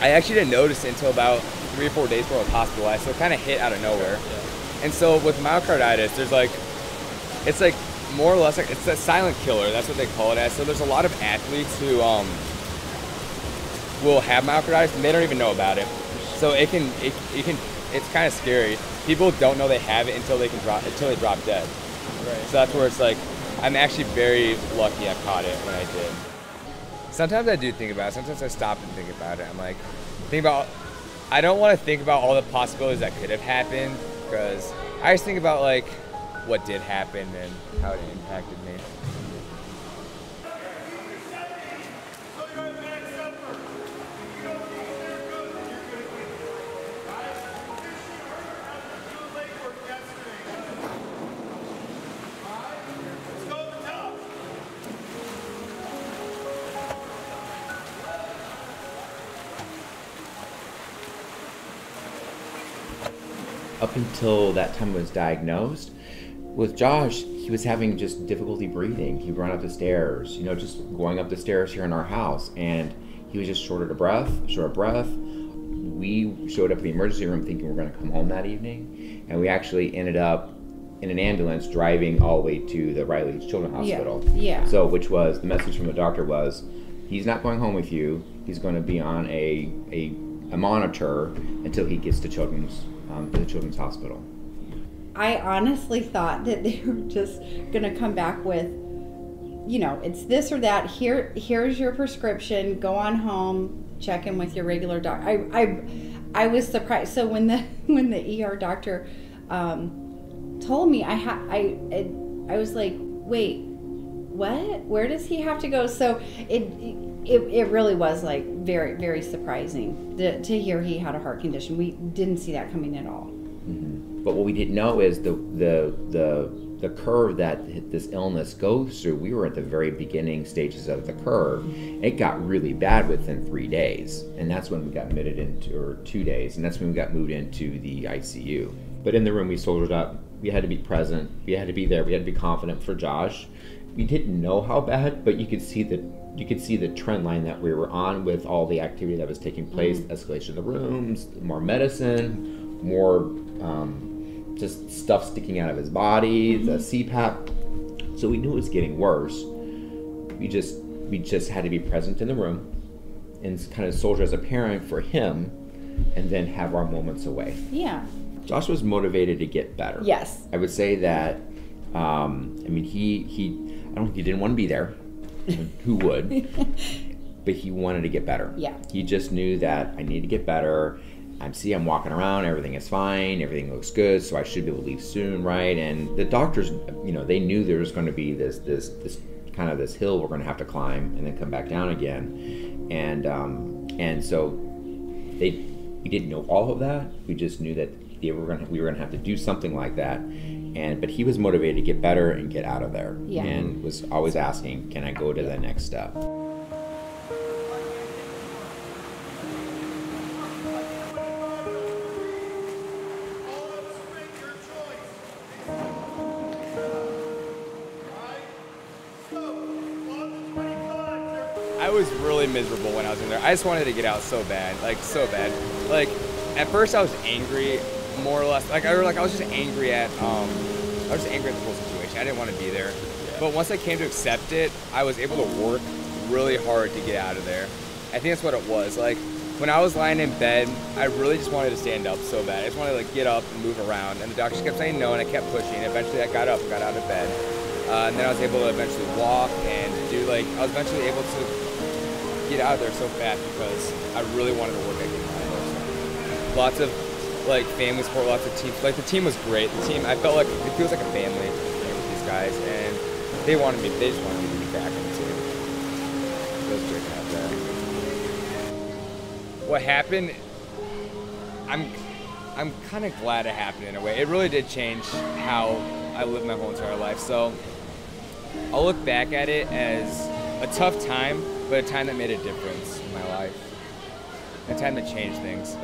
I actually didn't notice it until about 3 or 4 days before I was hospitalized, so it kind of hit out of nowhere. Yeah. And so with myocarditis, there's like, it's like more or less like, it's a silent killer. That's what they call it as. So there's a lot of athletes who will have myocarditis and they don't even know about it. So it's kind of scary. People don't know they have it until they drop dead. Right. So that's where it's like, I'm actually very lucky I caught it when I did. Sometimes I do think about it. Sometimes I stop and think about it. I'm like, I don't want to think about all the possibilities that could have happened, because I just think about like what did happen and how it impacted me. Up until that time was diagnosed, with Josh, he was having just difficulty breathing. He'd run up the stairs, just going up the stairs here in our house, and he was just short of breath. We showed up at the emergency room thinking we were going to come home that evening, and we actually ended up in an ambulance driving all the way to the Riley Children's Hospital. Yeah. So, which was, the message from the doctor was, he's not going home with you. He's going to be on a monitor until he gets to the Children's Hospital. I honestly thought that they were just going to come back with, it's this or that. Here's your prescription. Go on home. Check in with your regular doctor. I was surprised. So when the ER doctor told me, I was like, wait, what? Where does he have to go? So it really was like very, very surprising to hear he had a heart condition. We didn't see that coming at all. Mm-hmm. But what we didn't know is the curve that this illness goes through. We were at the very beginning stages of the curve. It got really bad within 3 days, and that's when we got admitted into, or 2 days, and that's when we got moved into the ICU. But in the room, we soldiered up. We had to be present. We had to be there. We had to be confident for Josh. We didn't know how bad, but you could see the trend line that we were on with all the activity that was taking place. Escalation of the rooms, more medicine, more just stuff sticking out of his body, the CPAP. So we knew it was getting worse. We just had to be present in the room and kind of soldier as a parent for him, and then have our moments away. Yeah. Josh was motivated to get better. Yes. I would say that. He I don't think he didn't want to be there. Who would? But he wanted to get better. Yeah. He just knew that I need to get better. I'm walking around, everything is fine, everything looks good, so I should be able to leave soon, right? And the doctors, they knew there was going to be this kind of this hill we're going to have to climb and then come back down again. And so we didn't know all of that. We just knew that we were going to have to do something like that. But he was motivated to get better and get out of there. Yeah. And was always asking, can I go to the next step? I was really miserable when I was in there. I just wanted to get out so bad. Like, at first I was angry, more or less. I was just angry at the whole situation. I didn't want to be there. Yeah. But once I came to accept it, I was able to work really hard to get out of there. I think that's what it was. Like, when I was lying in bed, I really just wanted to stand up so bad. I just wanted to get up and move around. And the doctors kept saying no, and I kept pushing. Eventually I got up and got out of bed. And then I was able to eventually walk and I was eventually able to get out of there so fast because I really wanted to work at it. Lots of family support, lots of teams. The team was great. The team, I felt like it feels like a family with these guys, and they just wanted me to be back on the team. It was great to have that. What happened, I'm kind of glad it happened in a way. It really did change how I lived my whole entire life. So I'll look back at it as a tough time, but a time that made a difference in my life. A time that changed things.